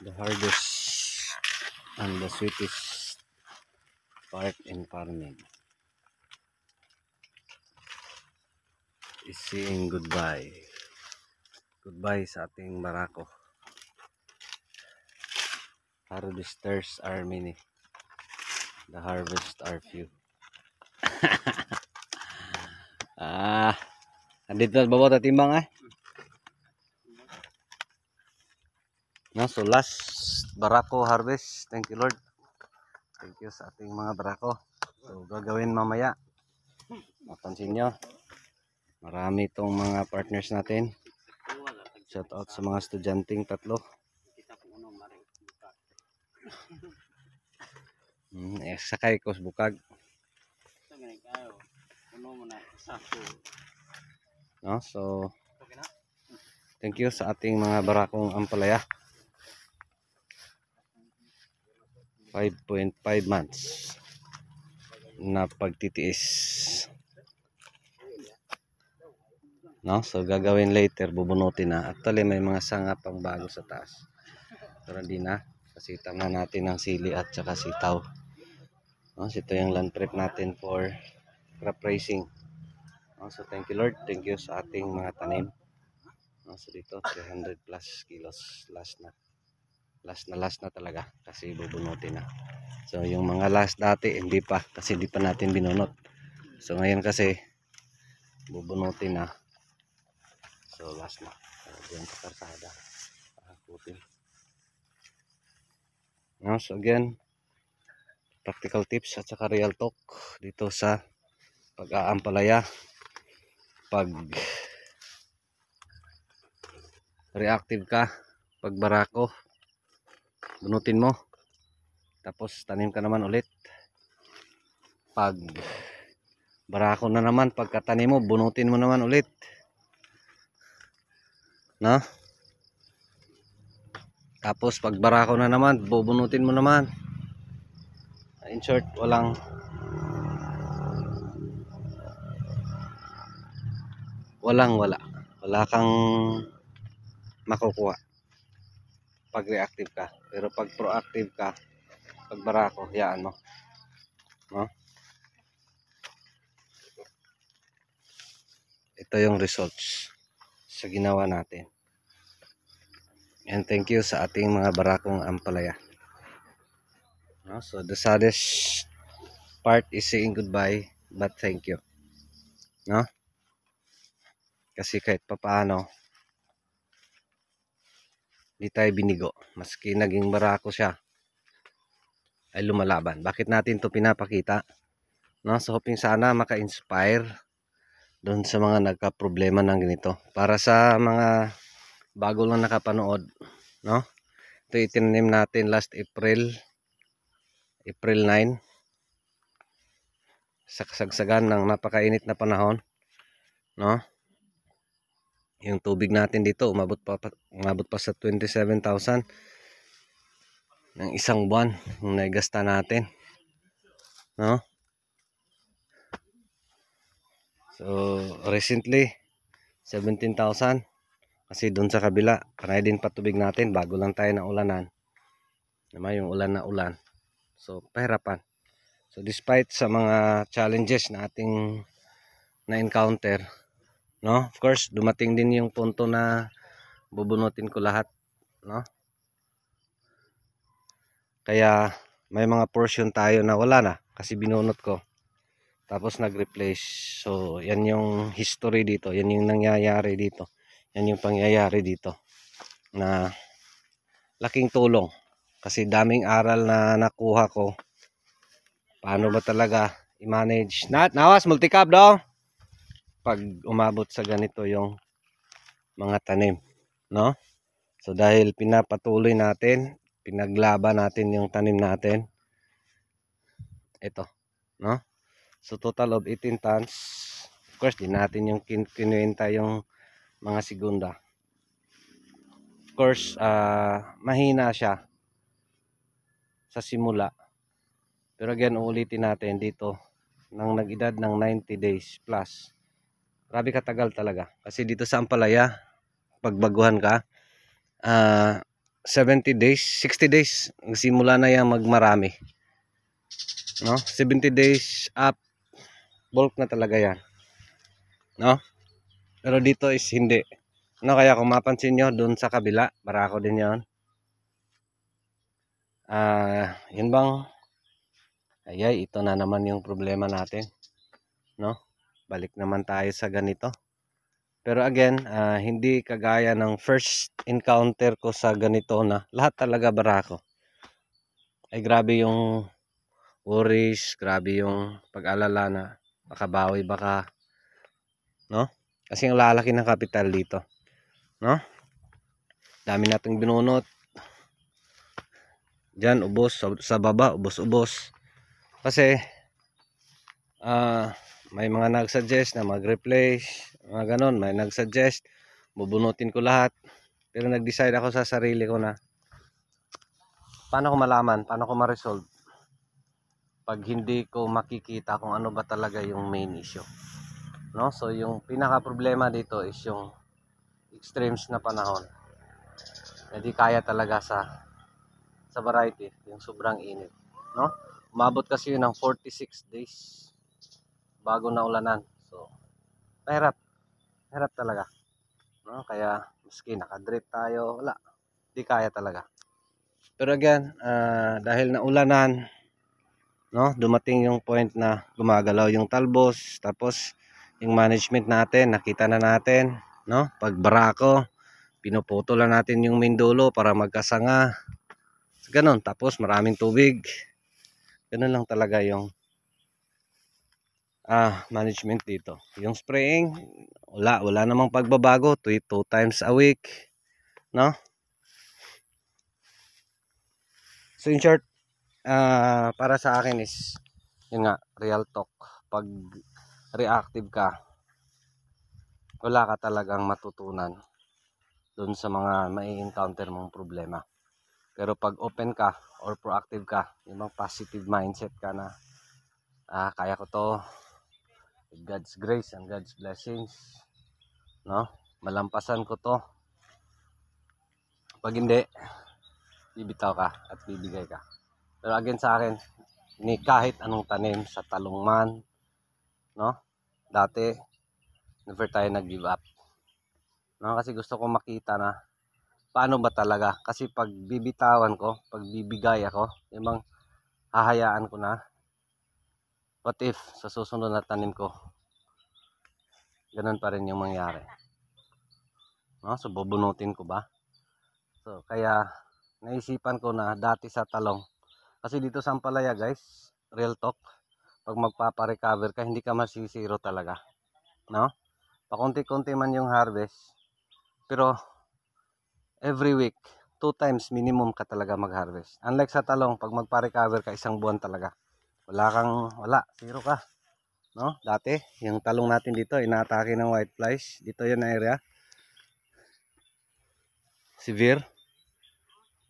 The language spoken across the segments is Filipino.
The hardest and the sweetest part in farming is saying goodbye. Goodbye sa ating barako. Harvesters are many. The harvest are few. Andito na babaw ta timbang No, so last barako harvest. Thank you Lord. Thank you sa ating mga barako. So gagawin mamaya. Mapansin nyo. Marami itong mga partners natin. Shout out sa mga estudyanteng tatlo. Sakay ko sa bukag. No, so thank you sa ating mga barakong ampalaya. 5.5 months na pagtitiis. No, so gagawin later, bubunutin na. Actually may mga sanga pang bago sa taas. Pero hindi na kasi tama natin ang sili at saka sitaw. No, so ito yung land prep natin for crop raising. No, so thank you Lord, thank you sa ating mga tanim. No, so dito 300 plus kilos last na talaga kasi bubunutin na. So yung mga last dati hindi pa kasi hindi pa natin binunot. So ngayon kasi bubunutin na. So last na. Diyan sa karsada. Putin. No, so again, practical tips at saka real talk dito sa pag-aampalaya. Pag reactive ka, pag barako, bunutin mo. Tapos tanim ka naman ulit. Pag barako na naman, pagkatanim mo, bunutin mo naman ulit. No? Tapos pag barako na naman, bubunutin mo naman. In short, wala kang makukuha pag reactive ka. Pero pag proactive ka, pag barako, hayaan mo. No? Ito yung results sa ginawa natin. And thank you sa ating mga barakong ampalaya. No? So the saddest part is saying goodbye, but thank you. No? Kasi kahit papaano, di tayo binigo. Maski naging barako siya, ay lumalaban. Bakit natin to pinapakita? No? So hoping sana maka-inspire doon sa mga nagka-problema ng ganito. Para sa mga bago lang nakapanood, no? Ito itinanim natin last April 9 sa kasagsagan ng napakainit na panahon, no? Yung tubig natin dito umabot pa sa 27,000 ng isang buwan yung naigasta natin, no? So recently 17,000 kasi doon sa kabila panay din patubig natin, bago lang tayo na ulanan naman, yung ulan na ulan. So pahirapan. So despite sa mga challenges na ating na-encounter, no? Of course, dumating din yung punto na bubunutin ko lahat, no? Kaya may mga portion tayo na wala na kasi binunot ko. Tapos nag-replace. So yan yung history dito, yan yung nangyayari dito. Yan yung pangyayari dito na laking tulong. Kasi daming aral na nakuha ko. Paano ba talaga i-manage? Nawas, multicab daw. Pag umabot sa ganito yung mga tanim, no? So dahil pinapatuloy natin, pinaglaban natin yung tanim natin. Ito, no? So total of 18 tons. Of course, di natin yung kinuwenta yung mga segunda. Of course, mahina siya sa simula. Pero again, uulitin natin dito nang nag-edad ng 90 days plus. Grabe katagal talaga. Kasi dito sa ampalaya, pagbaguhan ka, 70 days, 60 days, nagsimula na yan magmarami. No? 70 days up, bulk na talaga yan. No? Pero dito is hindi. No, kaya kung mapansin nyo, dun sa kabila, barako din yon. Yun bang, ayay, ito na naman yung problema natin. No? Balik naman tayo sa ganito. Pero again, hindi kagaya ng first encounter ko sa ganito na lahat talaga barako. Ay grabe yung worries, grabe yung pag-alala na makabawi baka, no? Kasi ang lalaki ng kapital dito, no? Dami nating binunot. Diyan ubos sa baba, ubos-ubos. Kasi may mga nag-suggest na mag-replace, mga ganon, may nag-suggest bubunutin ko lahat. Pero nag-decide ako sa sarili ko na paano ko malaman, paano ko ma-resolve pag hindi ko makikita kung ano ba talaga yung main issue. No? So yung pinaka problema dito is yung extremes na panahon. Hindi kaya talaga sa variety, yung sobrang init, no? Umabot kasi yun ng 46 days bago na ulanan. So mahirap, mahirap talaga, no? Kaya maski nakadrip tayo, wala, hindi kaya talaga. Pero again, dahil na ulanan, no, dumating yung point na gumagalaw yung talbos, tapos yung management natin, nakita na natin, no, pag barako, pinuputo lang natin yung main dulo para magkasanga, ganon, tapos maraming tubig, ganon lang talaga yung management dito. Yung spraying, wala namang pagbabago, 2 times a week, no. So in short, para sa akin is yun nga, real talk, pag reactive ka, wala ka talagang matutunan dun sa mga may encounter mong problema. Pero pag open ka or proactive ka, yung mga positive mindset ka na kaya ko to, with God's grace and God's blessings, no, malampasan ko to. Pag hindi, bibitaw ka at bibigay ka. Pero again sa akin, ni kahit anong tanim, sa talong man, no, dati never tayo nag-give up, no, kasi gusto ko makita na paano ba talaga, kasi pag bibitawan ko, pag bibigay ako, yung bang hahayaan ko na, what if sa susunod na tanim ko ganun pa rin yung mangyari, no? So bubunutin ko ba? So kaya naisipan ko na dati sa talong, kasi dito sa Ampalaya guys, real talk, pag magpapa-recover ka, hindi ka masisiro talaga, no? Pakunti-kunti man yung harvest, pero every week 2 times minimum ka talaga mag-harvest. Unlike sa talong, pag magpa-recover ka, isang buwan talaga, wala, zero ka, no? Dati yung talong natin dito inaatake ng white flies dito, yun na area severe.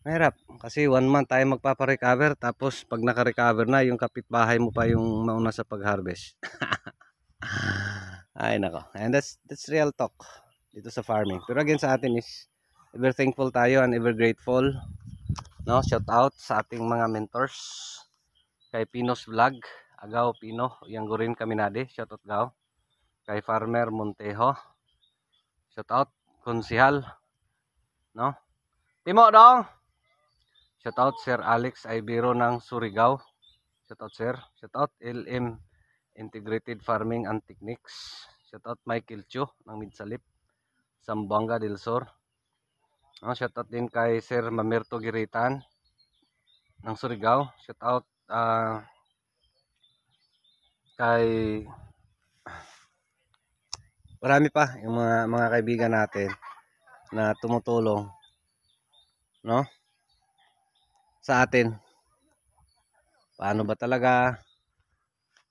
Mahirap kasi 1 month tayo magpapa-recover, tapos pag naka-recover na, yung kapitbahay mo pa yung mauna sa pag-harvest. Ay nako, and that's real talk dito sa farming. Pero again sa atin is ever thankful tayo and ever grateful, no? Shout out sa ating mga mentors, kay Pinos Vlog, Agaw Pino, yang gurin Kaminade, shout out Gaw. Kay Farmer Montejo, shout out. Konsihal, no? Timo dong. Shout out Sir Alex Ibero ng Surigao. Shout out sir. Shout out LM Integrated Farming and Techniques. Shout out Michael Chu ng Midsalip, Zamboanga del Sur. Shout out din kay Sir Mamerto Giritan ng Surigao. Shout out kay marami pa yung mga kaibigan natin na tumutulong, no, sa atin. Paano ba talaga,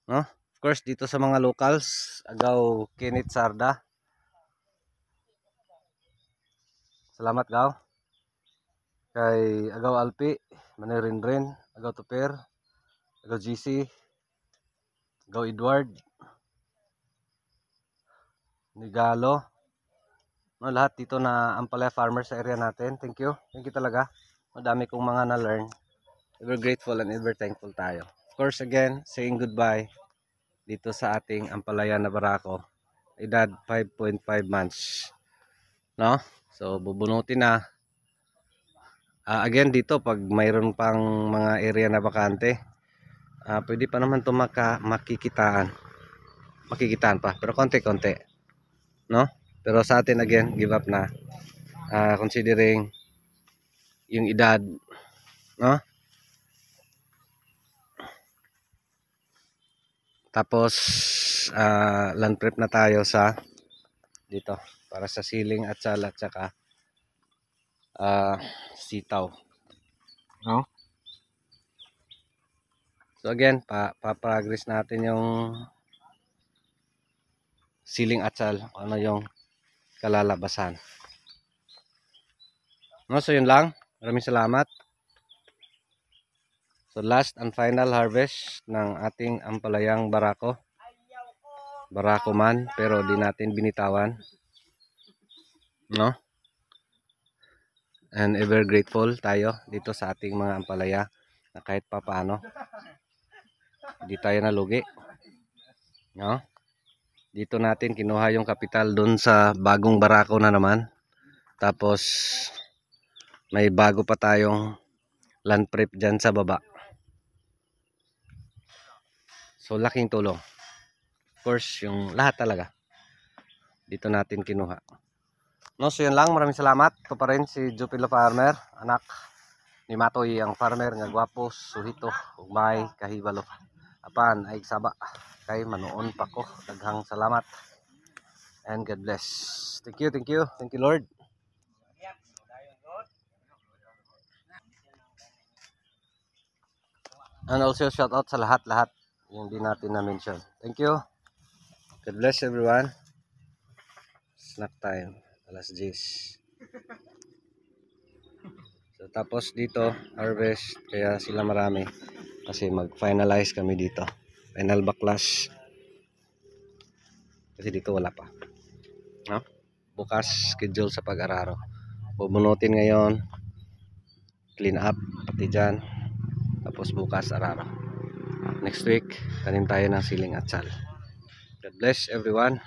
no? Of course dito sa mga locals, Agaw Kenneth Sarda, salamat Gaw. Kay Agaw Alpi, Manirinrin, Agaw Tuper, Agaw GC, Agaw Edward Nigalo, no, lahat dito na Ampalaya farmer sa area natin. Thank you talaga. Madami kong mga na-learn. Ever grateful and ever thankful tayo. Of course, again, saying goodbye dito sa ating Ampalaya na barako. Edad 5.5 months, no? So bubunutin na. Again dito pag mayroon pang mga area na bakante, pwede pa naman to makikitaan pa, pero konti-konti, no? Pero sa atin again, give up na, considering yung edad, no? Tapos land prep na tayo sa dito para sa siling at sala at saka sitaw, no? So again, pa-progress natin yung siling atsal, ano yung kalalabasan. No, so yun lang. Maraming salamat. So last and final harvest ng ating ampalayang barako. Barako man, pero di natin binitawan. No? And ever grateful tayo dito sa ating mga ampalaya na kahit pa paano hindi tayo nalugi. No? Dito natin kinuha yung kapital doon sa bagong barako na naman. Tapos may bago pa tayong land prep dyan sa baba. So laking tulong. Of course, yung lahat talaga dito natin kinuha. No, so yun lang. Maraming salamat. Ito pa rin si Jupilo Farmer, anak ni Matoy ang farmer nga gwapo, suhito, ugmay, kahibalo. Apan ay saba kay manoon pa ko. Daghang salamat. And God bless. Thank you. Thank you Lord. And also shout out sa lahat-lahat yung di natin na-mention. Thank you. God bless everyone. Snack time. Alas 10. So tapos dito harvest kaya sila marami kasi mag-finalize kami dito. Final backlash. Kasi dito wala pa. No? Bukas schedule sa pag-araro. Bubunutin ngayon. Clean up pati dyan. Tapos bukas araro. Next week tanim tayo ng siling atsal. God bless everyone.